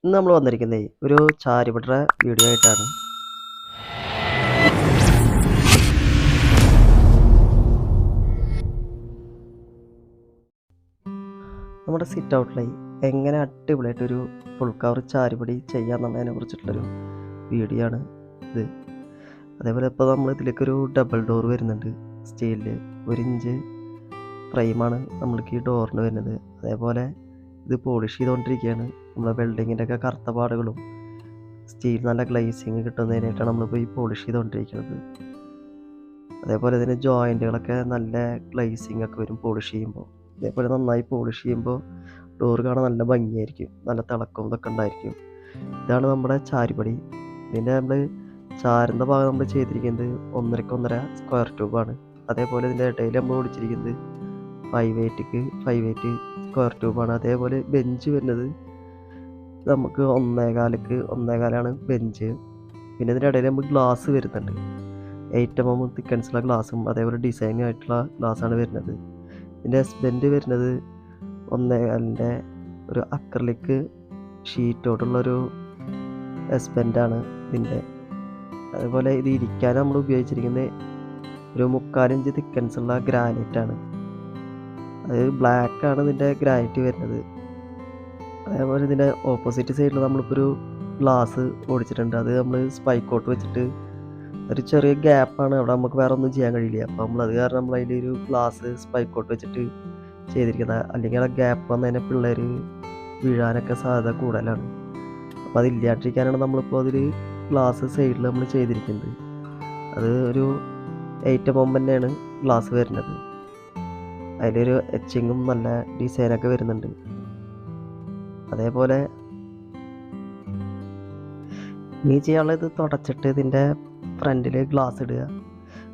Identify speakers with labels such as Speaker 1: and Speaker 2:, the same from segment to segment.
Speaker 1: ഇന്ന് നമ്മൾ വന്നിരിക്കുന്നത് ഒരു ചാരിപട വീഡിയോ ആയിട്ടാണ്. നമ്മുടെ സിറ്റ് ഔട്ടിലായി എങ്ങനെ അടിപൊളിയായിട്ടൊരു ഫുൾ കവർ ചാരിപടി ചെയ്യാമെന്നുള്ളതിനെ കുറിച്ചിട്ടുള്ളൊരു വീഡിയോ ആണ് ഇത്. അതേപോലെ ഇപ്പോൾ നമ്മൾ ഇതിലേക്കൊരു ഡബിൾ ഡോർ വരുന്നുണ്ട്. സ്റ്റീലിൽ 1 ഇഞ്ച് ഫ്രെയിമാണ് നമ്മൾക്ക് ഈ ഡോറിന് വരുന്നത്. അതേപോലെ ഇത് പോളിഷ് ചെയ്തുകൊണ്ടിരിക്കുകയാണ്. നമ്മളെ വെൽഡിങ്ങിൻ്റെ ഒക്കെ കറുത്ത പാടുകളും സ്റ്റീൽ നല്ല ഗ്ലേസിങ് കിട്ടുന്നതിനായിട്ടാണ് നമ്മളിപ്പോൾ ഈ പോളിഷ് ചെയ്തുകൊണ്ടിരിക്കുന്നത്. അതേപോലെ ഇതിന് ജോയിൻറ്റുകളൊക്കെ നല്ല ഗ്ലേസിങ് ഒക്കെ വരും പോളിഷ് ചെയ്യുമ്പോൾ. അതേപോലെ നന്നായി പോളിഷ് ചെയ്യുമ്പോൾ ഡോർ കാണാൻ നല്ല ഭംഗിയായിരിക്കും, നല്ല തിളക്കം ഇതൊക്കെ ഉണ്ടായിരിക്കും. ഇതാണ് നമ്മുടെ ചാരിപടി. ഇതിൻ്റെ നമ്മൾ ചാരുന്ന ഭാഗം നമ്മൾ ചെയ്തിരിക്കുന്നത് 1.5 സ്ക്വയർ ട്യൂബാണ്. അതേപോലെ ഇതിൻ്റെ ഇടയിൽ നമ്മൾ ഓടിച്ചിരിക്കുന്നത് 5/8 സ്ക്വയർ ട്യൂബാണ്. അതേപോലെ ബെഞ്ച് വരുന്നത് നമുക്ക് 1.25 ബെഞ്ച്. പിന്നെ ഇതിൻ്റെ ഇടയിൽ നമുക്ക് ഗ്ലാസ് വരുന്നുണ്ട്. 8 mm തിക്കൻസുള്ള ഗ്ലാസും അതേപോലെ ഡിസൈൻ ആയിട്ടുള്ള ഗ്ലാസ്സാണ് വരുന്നത്. ഇതിൻ്റെ എസ്ബെൻഡ് വരുന്നത് 1.25 ഒരു അക്രലിക് ഷീറ്റോടുള്ളൊരു എസ്ബെൻഡാണ് ഇതിൻ്റെ. അതുപോലെ ഇത് ഇരിക്കാൻ നമ്മൾ ഉപയോഗിച്ചിരിക്കുന്നത് ഒരു 3/4 ഇഞ്ച് തിക്കൻസുള്ള ഗ്രാനൈറ്റാണ്. അത് ബ്ലാക്കാണ് ഇതിൻ്റെ ഗ്രാനൈറ്റ് വരുന്നത്. അതേപോലെ ഇതിൻ്റെ ഓപ്പോസിറ്റ് സൈഡിൽ നമ്മളിപ്പോൾ ഒരു ഗ്ലാസ് ഓടിച്ചിട്ടുണ്ട്. അത് നമ്മൾ സ്പൈക്കോട്ട് വെച്ചിട്ട് ഒരു ചെറിയ ഗ്യാപ്പാണ്, അവിടെ നമുക്ക് വേറെ ഒന്നും ചെയ്യാൻ കഴിയില്ല. അപ്പോൾ നമ്മളത് കാരണം നമ്മൾ അതിലൊരു ഗ്ലാസ് സ്പൈക്കോട്ട് വെച്ചിട്ട് ചെയ്തിരിക്കുന്നത്. അല്ലെങ്കിൽ ആ ഗ്യാപ്പ് വന്നതിനെ പിള്ളേർ വീഴാനൊക്കെ സാധ്യത കൂടുതലാണ്. അപ്പോൾ അതില്ലാണ്ടിരിക്കാനാണ് നമ്മളിപ്പോൾ അതിൽ ഗ്ലാസ് സൈഡിൽ നമ്മൾ ചെയ്തിരിക്കുന്നത്. അത് ഒരു 8 mm തന്നെയാണ് ഗ്ലാസ് വരുന്നത്. അതിലൊരു എച്ചിങ്ങും നല്ല ഡിസൈനൊക്കെ വരുന്നുണ്ട്. അതേപോലെ ഇനി ചെയ്യാനുള്ളത് തുടച്ചിട്ട് ഇതിൻ്റെ ഫ്രണ്ടിൽ ഗ്ലാസ് ഇടുക,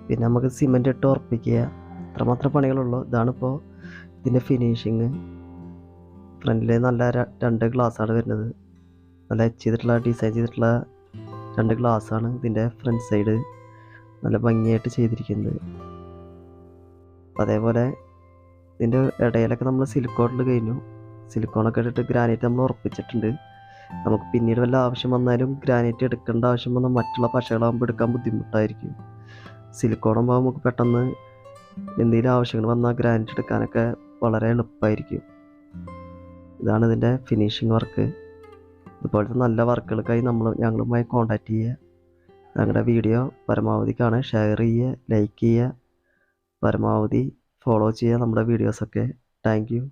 Speaker 1: പിന്നെ നമുക്ക് സിമെൻ്റ് ഇട്ട് ഉറപ്പിക്കുക. അത്രമാത്രം പണികളുള്ളൂ. ഇതാണിപ്പോൾ ഇതിൻ്റെ ഫിനിഷിങ്. ഫ്രണ്ടിൽ നല്ല 2 ഗ്ലാസ്സാണ് വരുന്നത്. നല്ല എച്ച് ചെയ്തിട്ടുള്ള ഡിസൈൻ ചെയ്തിട്ടുള്ള 2 ഗ്ലാസ്സാണ് ഇതിൻ്റെ ഫ്രണ്ട് സൈഡ് നല്ല ഭംഗിയായിട്ട് ചെയ്തിരിക്കുന്നത്. അതേപോലെ ഇതിൻ്റെ ഇടയിലൊക്കെ നമ്മൾ സിലിക്കോണിൽ കഴിഞ്ഞു. സിലിക്കോണൊക്കെ ഇട്ടിട്ട് ഗ്രാനൈറ്റ് നമ്മൾ ഉറപ്പിച്ചിട്ടുണ്ട്. നമുക്ക് പിന്നീട് വല്ല ആവശ്യം വന്നാലും ഗ്രാനൈറ്റ് എടുക്കേണ്ട ആവശ്യം വന്നാൽ മറ്റുള്ള പശകളാകുമ്പോൾ എടുക്കാൻ ബുദ്ധിമുട്ടായിരിക്കും. സിലിക്കോണാകുമ്പോൾ നമുക്ക് പെട്ടെന്ന് എന്തെങ്കിലും ആവശ്യങ്ങൾ വന്നാൽ ഗ്രാനൈറ്റ് എടുക്കാനൊക്കെ വളരെ എളുപ്പമായിരിക്കും. ഇതാണ് ഇതിൻ്റെ ഫിനിഷിങ് വർക്ക്. ഇതുപോലത്തെ നല്ല വർക്കുകൾക്കായി ഞങ്ങളുമായി കോൺടാക്റ്റ് ചെയ്യുക. ഞങ്ങളുടെ വീഡിയോ പരമാവധി കാണുക, ഷെയർ ചെയ്യുക, ലൈക്ക് ചെയ്യുക, പരമാവധി ഫോളോ ചെയ്യുക നമ്മുടെ വീഡിയോസൊക്കെ. Thank you.